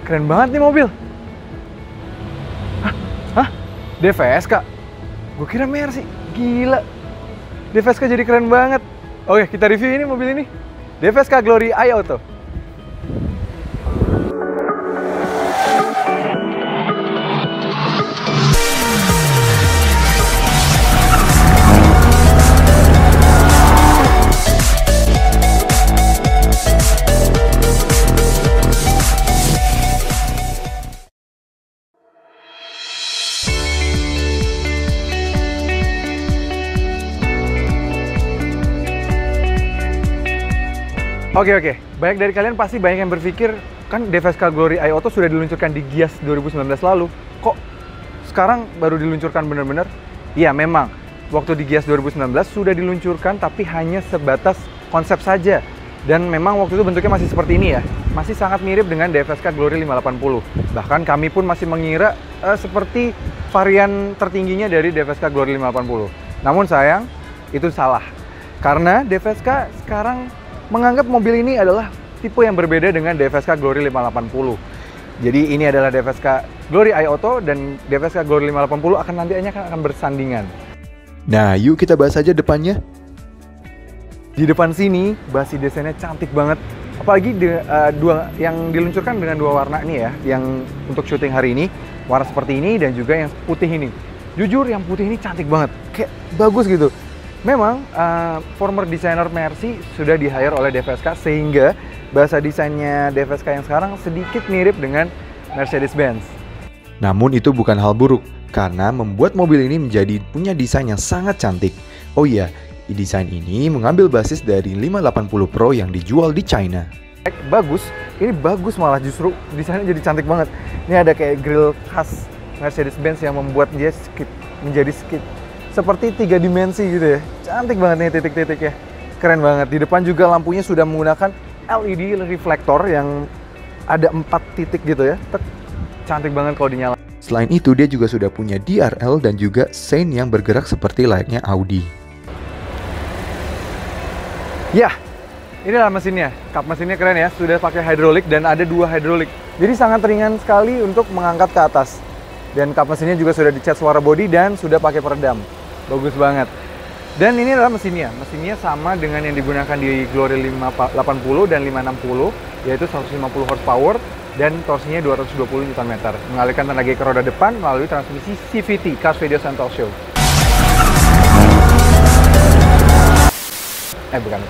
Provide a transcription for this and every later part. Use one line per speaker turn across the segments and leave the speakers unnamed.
Keren banget nih mobil. Hah? DVSK? Gue kira Mercy. Gila. DVSK jadi keren banget. Oke, kita review ini mobil ini. DVSK Glory iAuto. Oke. Banyak dari kalian pasti banyak yang berpikir, kan DVSK Glory iAuto sudah diluncurkan di Gias 2019 lalu. Kok sekarang baru diluncurkan benar-benar? Iya, memang. Waktu di Gias 2019 sudah diluncurkan, tapi hanya sebatas konsep saja. Dan memang waktu itu bentuknya masih seperti ini ya. Masih sangat mirip dengan DVSK Glory 580. Bahkan kami pun masih mengira seperti varian tertingginya dari DVSK Glory 580. Namun sayang, itu salah. Karena DVSK sekarang menganggap mobil ini adalah tipe yang berbeda dengan DVSK Glory 580. Jadi ini adalah DVSK Glory iAuto dan DVSK Glory 580 akan bersandingan.
Nah, yuk kita bahas aja depannya.
Di depan sini, basi desainnya cantik banget. Apalagi dua yang diluncurkan dengan dua warna ini ya, yang untuk syuting hari ini, warna seperti ini dan juga yang putih ini. Jujur yang putih ini cantik banget, kayak bagus gitu. Memang former designer Mercy sudah di-hire oleh DVSK sehingga bahasa desainnya DVSK yang sekarang sedikit mirip dengan Mercedes-Benz.
Namun itu bukan hal buruk karena membuat mobil ini menjadi punya desain yang sangat cantik. Oh iya, desain ini mengambil basis dari 580 Pro yang dijual di China.
Bagus, ini bagus malah justru desainnya jadi cantik banget. Ini ada kayak grill khas Mercedes-Benz yang membuat dia menjadi seperti 3 dimensi gitu ya. Cantik banget nih titik-titiknya. Keren banget. Di depan juga lampunya sudah menggunakan LED reflektor yang ada 4 titik gitu ya. Cantik banget kalau dinyalakan.
Selain itu dia juga sudah punya DRL dan juga sein yang bergerak seperti layaknya Audi.
Ya, inilah mesinnya. Kap mesinnya keren ya. Sudah pakai hidrolik dan ada 2 hidrolik. Jadi sangat ringan sekali untuk mengangkat ke atas. Dan kap mesinnya juga sudah dicat suara bodi dan sudah pakai peredam. Bagus banget. Dan ini adalah mesinnya. Mesinnya sama dengan yang digunakan di Glory 580 dan 560, yaitu 150 horsepower dan torsinya 220 Nm. Mengalihkan tenaga ke roda depan melalui transmisi CVT, Cars Video Central Show. Bukan.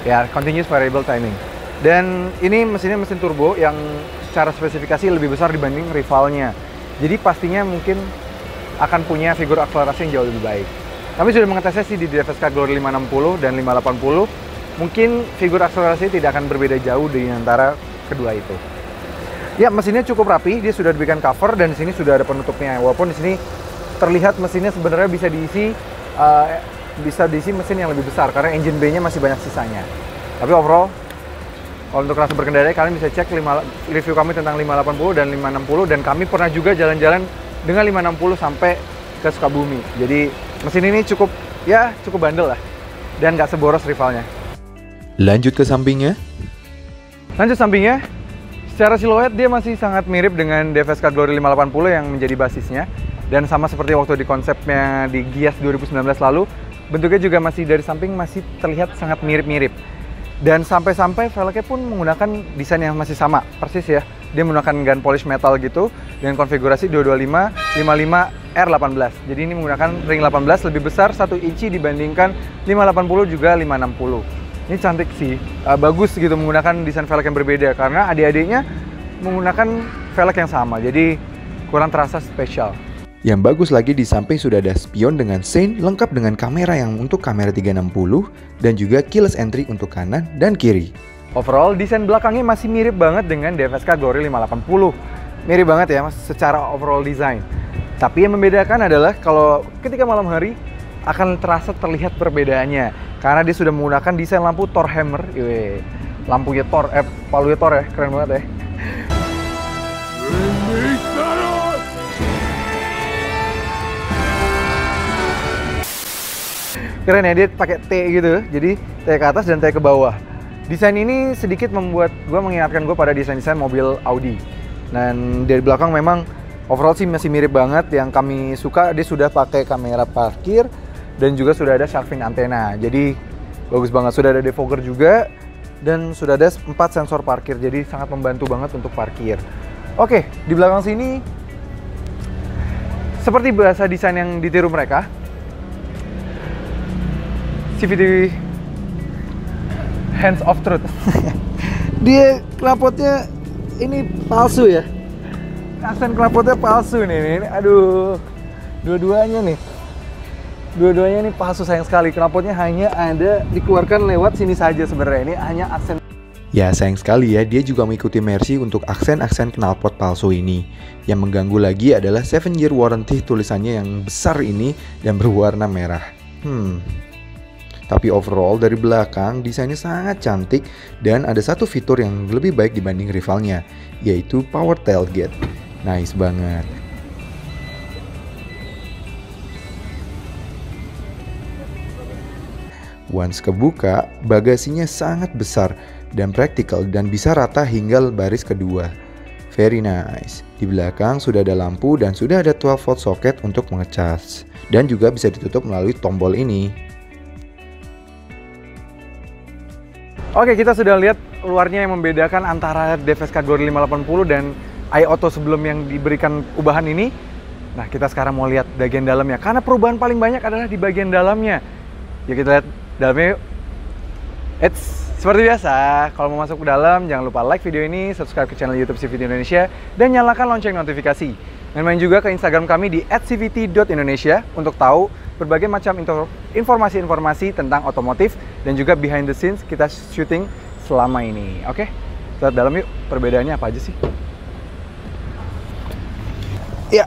Ya, Continuous Variable Timing. Dan ini mesinnya mesin turbo yang secara spesifikasi lebih besar dibanding rivalnya. Jadi pastinya mungkin akan punya figur akselerasi yang jauh lebih baik. Kami sudah mengetesnya sih di DVSK Glory 560 dan 580. Mungkin figur akselerasi tidak akan berbeda jauh di antara kedua itu. Ya, mesinnya cukup rapi, dia sudah diberikan cover dan di sini sudah ada penutupnya. Walaupun di sini terlihat mesinnya sebenarnya bisa diisi mesin yang lebih besar karena engine bay-nya masih banyak sisanya. Tapi overall, kalau untuk rasa berkendara kalian bisa cek review kami tentang 580 dan 560 dan kami pernah juga jalan-jalan dengan 560 sampai ke Sukabumi. Jadi mesin ini cukup bandel lah dan nggak seboros rivalnya.
Lanjut ke sampingnya.
Secara siluet dia masih sangat mirip dengan DVSK Glory 580 yang menjadi basisnya. Dan sama seperti waktu di konsepnya di Gias 2019 lalu, bentuknya juga masih dari samping masih terlihat sangat mirip-mirip. Dan sampai-sampai velgnya pun menggunakan desain yang masih sama, persis ya. Dia menggunakan gun polish metal gitu, dengan konfigurasi 225 55 R18. Jadi ini menggunakan ring 18 lebih besar 1 inci dibandingkan 580 juga 560. Ini cantik sih, bagus gitu menggunakan desain velg yang berbeda karena adik-adiknya menggunakan velg yang sama, jadi kurang terasa spesial.
Yang bagus lagi di samping sudah ada spion dengan sein lengkap dengan kamera yang untuk kamera 360 dan juga keyless entry untuk kanan dan kiri.
Overall desain belakangnya masih mirip banget dengan DVSK Glory 580. Mirip banget ya mas secara overall design. Tapi yang membedakan adalah kalau ketika malam hari akan terasa terlihat perbedaannya karena dia sudah menggunakan desain lampu Thor Hammer. Lampunya Thor, palunya Thor ya, keren banget ya. Keren ya, dia pakai T gitu, jadi T ke atas dan T ke bawah. Desain ini sedikit membuat gue mengingatkan gue pada desain-desain mobil Audi. Dan dari belakang memang overall sih masih mirip banget. Yang kami suka dia sudah pakai kamera parkir dan juga sudah ada shark fin antena. Jadi bagus banget. Sudah ada defogger juga dan sudah ada 4 sensor parkir. Jadi sangat membantu banget untuk parkir. Oke, di belakang sini seperti bahasa desain yang ditiru mereka, CVT Hands of Truth. Dia knalpotnya ini palsu ya. Aksen knalpotnya palsu nih. Aduh. Dua-duanya nih palsu, sayang sekali. Knalpotnya hanya ada dikeluarkan lewat sini saja sebenarnya. Ini hanya aksen.
Ya sayang sekali ya, dia juga mengikuti Mercy untuk aksen-aksen knalpot palsu ini. Yang mengganggu lagi adalah 7-year warranty tulisannya yang besar ini dan berwarna merah. Tapi overall dari belakang desainnya sangat cantik dan ada satu fitur yang lebih baik dibanding rivalnya, yaitu power tailgate. Nice banget. Once kebuka, bagasinya sangat besar dan praktikal dan bisa rata hingga baris kedua. Very nice. Di belakang sudah ada lampu dan sudah ada 12 volt socket untuk mengecas. Dan juga bisa ditutup melalui tombol ini.
Oke, kita sudah lihat luarnya yang membedakan antara DFSK Glory 580 dan iAuto sebelum yang diberikan ubahan ini. Nah, kita sekarang mau lihat bagian dalamnya. Karena perubahan paling banyak adalah di bagian dalamnya. Yuk kita lihat dalamnya yuk. Seperti biasa, kalau mau masuk ke dalam, jangan lupa like video ini, subscribe ke channel YouTube CVT Indonesia, dan nyalakan lonceng notifikasi. Dan main juga ke Instagram kami di @cvt.indonesia untuk tahu berbagai macam informasi-informasi tentang otomotif dan juga behind the scenes kita syuting selama ini. Oke, kita lihat dalam yuk, perbedaannya apa aja sih? Ya,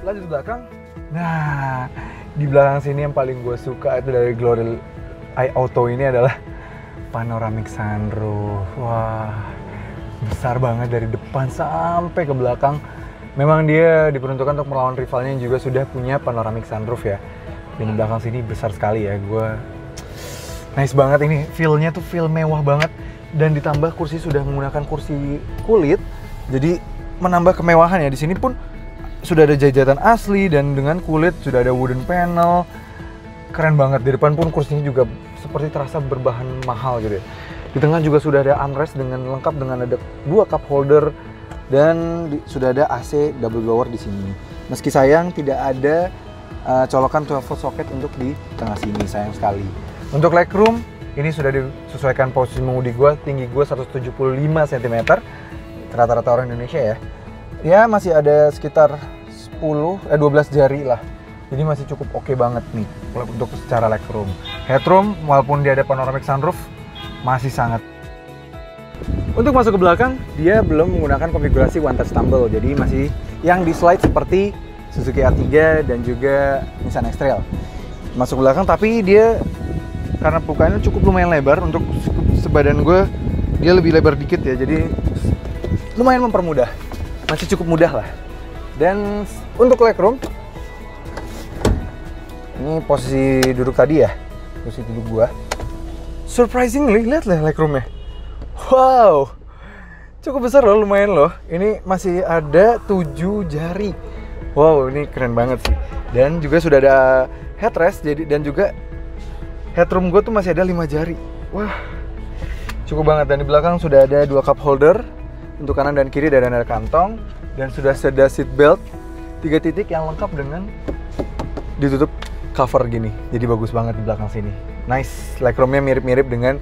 lanjut ke belakang. Nah, di belakang sini yang paling gue suka itu dari Glory iAuto ini adalah panoramic sunroof. Wah, besar banget dari depan sampai ke belakang. Memang dia diperuntukkan untuk melawan rivalnya yang juga sudah punya panoramic sunroof ya. Dan di belakang sini besar sekali ya. Gue nice banget ini. Feel-nya tuh feel mewah banget. Dan ditambah kursi sudah menggunakan kursi kulit. Jadi menambah kemewahan ya. Di sini pun sudah ada jajatan asli dan dengan kulit sudah ada wooden panel. Keren banget. Di depan pun kursinya juga seperti terasa berbahan mahal gitu ya. Di tengah juga sudah ada armrest dengan lengkap dengan ada 2 cup holder dan sudah ada AC double blower di sini. Meski sayang tidak ada colokan 12 volt socket untuk di tengah sini, sayang sekali. Untuk legroom ini sudah disesuaikan posisi mengemudi gue, tinggi gue 175 cm, rata-rata orang Indonesia ya. Ya masih ada sekitar 12 jari lah. Jadi masih cukup oke banget nih untuk secara legroom. Headroom walaupun dia ada panoramic sunroof masih sangat. Untuk masuk ke belakang dia belum menggunakan konfigurasi one touch tumble. Jadi masih yang di slide seperti Suzuki A3 dan juga Nissan X-Trail. Masuk ke belakang tapi dia karena bukannya cukup lumayan lebar untuk sebadan gue, dia lebih lebar dikit ya. Jadi lumayan mempermudah. Masih cukup mudah lah. Dan untuk legroom ini posisi duduk tadi ya, posisi duduk gua. Surprisingly, lihat lah legroomnya. Wow, cukup besar loh, lumayan loh. Ini masih ada 7 jari. Wow, ini keren banget sih. Dan juga sudah ada headrest, jadi dan juga headroom gua tuh masih ada 5 jari. Wah, cukup banget. Dan di belakang sudah ada 2 cup holder untuk kanan dan kiri dan ada kantong. Dan sudah ada seat belt 3 titik yang lengkap dengan ditutup cover gini, jadi bagus banget di belakang sini. Nice, legroomnya mirip-mirip dengan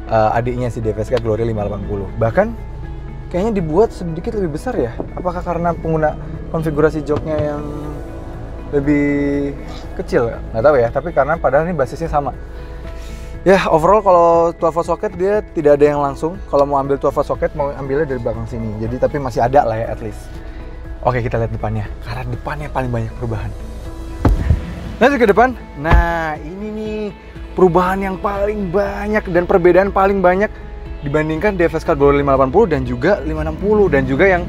adiknya si DFSK Glory 580. Bahkan kayaknya dibuat sedikit lebih besar ya. Apakah karena pengguna konfigurasi joknya yang lebih kecil? Nggak tahu ya. Tapi karena padahal ini basisnya sama. Ya overall kalau 12 volt socket dia tidak ada yang langsung. Kalau mau ambil 12 volt socket mau ambilnya dari belakang sini. Jadi tapi masih ada lah ya at least. Oke kita lihat depannya. Karena depannya paling banyak perubahan. Lanjut ke depan. Nah ini nih perubahan yang paling banyak dan perbedaan paling banyak dibandingkan DFSK Glory 580 dan juga 560 dan juga yang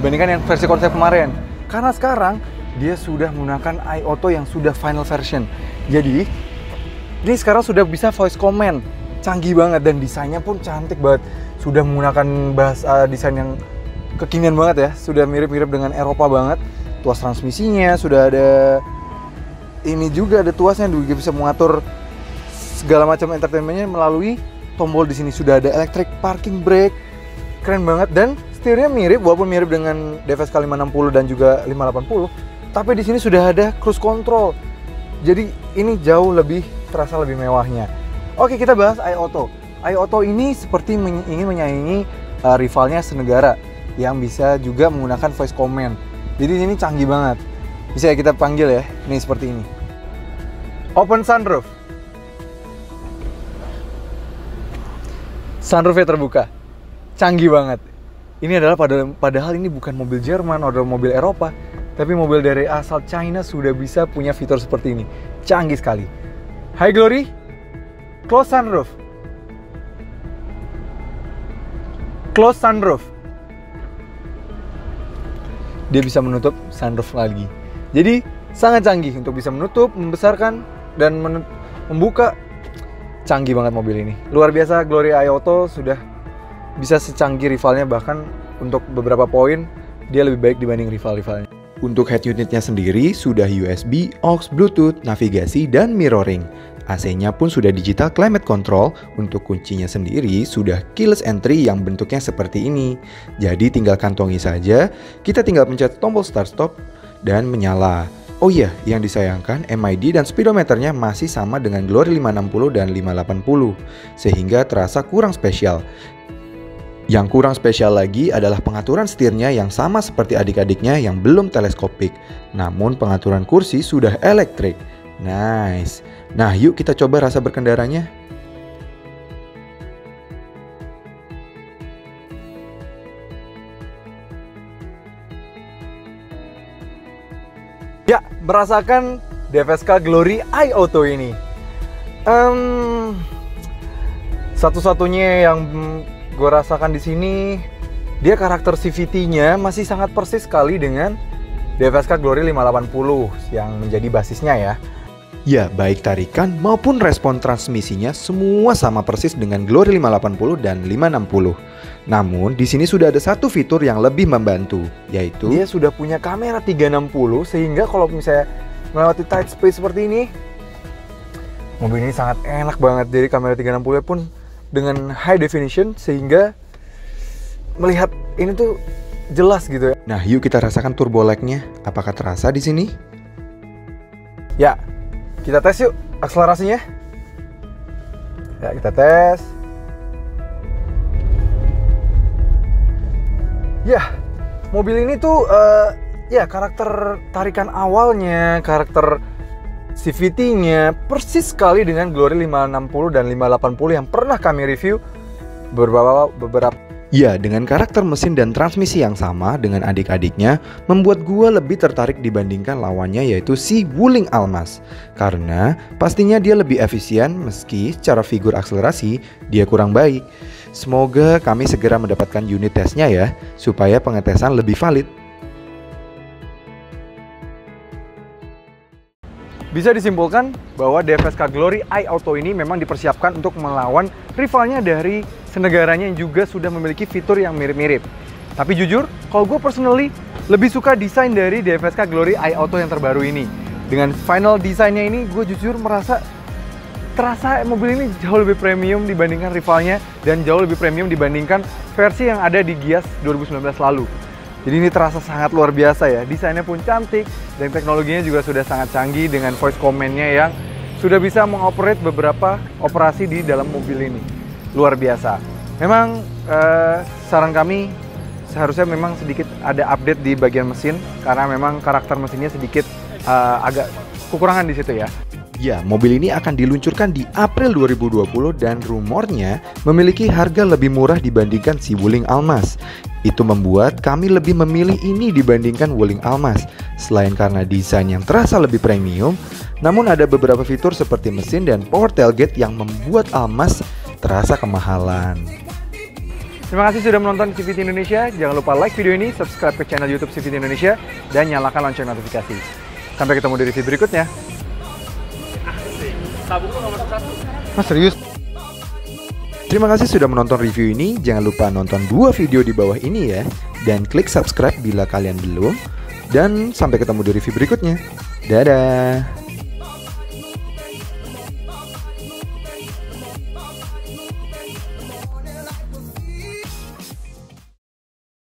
dibandingkan yang versi konsep kemarin. Karena sekarang dia sudah menggunakan iAuto yang sudah final version. Jadi ini sekarang sudah bisa voice command. Canggih banget dan desainnya pun cantik banget. Sudah menggunakan bahasa desain yang kekinian banget ya, sudah mirip-mirip dengan Eropa banget. Tuas transmisinya sudah ada, ini juga ada tuasnya, juga bisa mengatur segala macam entertainmentnya melalui tombol di sini. Sudah ada electric parking brake, keren banget. Dan setirnya mirip, walaupun mirip dengan DFSK 560 dan juga 580, tapi di sini sudah ada cruise control. Jadi ini jauh lebih terasa lebih mewahnya. Oke, kita bahas iAuto. iAuto ini seperti ingin menyaingi rivalnya senegara yang bisa juga menggunakan voice command. Jadi ini canggih banget. Bisa ya kita panggil ya, ini seperti ini. Open sunroof. Sunroofnya terbuka. Canggih banget. Ini adalah padahal ini bukan mobil Jerman atau mobil Eropa, tapi mobil dari asal China sudah bisa punya fitur seperti ini. Canggih sekali. High glory, close sunroof. Close sunroof. Dia bisa menutup sunroof lagi. Jadi sangat canggih untuk bisa menutup, membesarkan, dan membuka. Canggih banget mobil ini. Luar biasa, Glory iAuto sudah bisa secanggih rivalnya, bahkan untuk beberapa poin dia lebih baik dibanding rival-rivalnya.
Untuk head unitnya sendiri sudah USB, aux, Bluetooth, navigasi, dan mirroring. AC-nya pun sudah digital climate control. Untuk kuncinya sendiri sudah keyless entry yang bentuknya seperti ini. Jadi tinggal kantongi saja, kita tinggal pencet tombol start stop dan menyala. Oh iya, yang disayangkan MID dan speedometernya masih sama dengan Glory 560 dan 580, sehingga terasa kurang spesial. Yang kurang spesial lagi adalah pengaturan setirnya yang sama seperti adik-adiknya yang belum teleskopik, namun pengaturan kursi sudah elektrik. Nice. Nah, yuk kita coba rasa berkendaranya.
Ya, merasakan DFSK Glory iAuto ini. Satu-satunya yang gue rasakan di sini, dia karakter CVT-nya masih sangat persis sekali dengan DFSK Glory 580 yang menjadi basisnya ya.
Ya, baik tarikan maupun respon transmisinya semua sama persis dengan Glory 580 dan 560. Namun, di sini sudah ada satu fitur yang lebih membantu, yaitu
dia sudah punya kamera 360, sehingga kalau misalnya melewati tight space seperti ini, mobil ini sangat enak banget. Jadi kamera 360 pun dengan high definition, sehingga melihat ini tuh jelas gitu ya.
Nah, yuk kita rasakan turbo lag-nya. Apakah terasa di sini?
Ya, kita tes yuk akselerasinya. Ya, kita tes. Ya, mobil ini tuh ya karakter tarikan awalnya, karakter CVT-nya persis sekali dengan Glory 560 dan 580 yang pernah kami review beberapa.
Ya, dengan karakter mesin dan transmisi yang sama dengan adik-adiknya, membuat gua lebih tertarik dibandingkan lawannya, yaitu si Wuling Almaz. Karena pastinya dia lebih efisien meski secara figur akselerasi dia kurang baik. Semoga kami segera mendapatkan unit tesnya ya, supaya pengetesan lebih valid.
Bisa disimpulkan bahwa DFSK Glory iAuto ini memang dipersiapkan untuk melawan rivalnya dari senegaranya yang juga sudah memiliki fitur yang mirip-mirip. Tapi jujur, kalau gue personally lebih suka desain dari DFSK Glory iAuto yang terbaru ini. Dengan final desainnya ini, gue jujur terasa mobil ini jauh lebih premium dibandingkan rivalnya dan jauh lebih premium dibandingkan versi yang ada di Gias 2019 lalu. Jadi ini terasa sangat luar biasa ya, desainnya pun cantik dan teknologinya juga sudah sangat canggih dengan voice command-nya yang sudah bisa mengoperate beberapa operasi di dalam mobil ini. Luar biasa. Memang saran kami seharusnya memang sedikit ada update di bagian mesin karena memang karakter mesinnya sedikit agak kekurangan di situ ya.
Ya, mobil ini akan diluncurkan di April 2020 dan rumornya memiliki harga lebih murah dibandingkan si Wuling Almaz. Itu membuat kami lebih memilih ini dibandingkan Wuling Almaz. Selain karena desain yang terasa lebih premium, namun ada beberapa fitur seperti mesin dan power tailgate yang membuat Almaz terasa kemahalan.
Terima kasih sudah menonton CVT Indonesia. Jangan lupa like video ini, subscribe ke channel YouTube CVT Indonesia, dan nyalakan lonceng notifikasi. Sampai ketemu di review berikutnya.
Sabuk lu nomor 1.
Mas serius?
Terima kasih sudah menonton review ini. Jangan lupa nonton 2 video di bawah ini ya. Dan klik subscribe bila kalian belum. Dan sampai ketemu di review berikutnya. Dadah!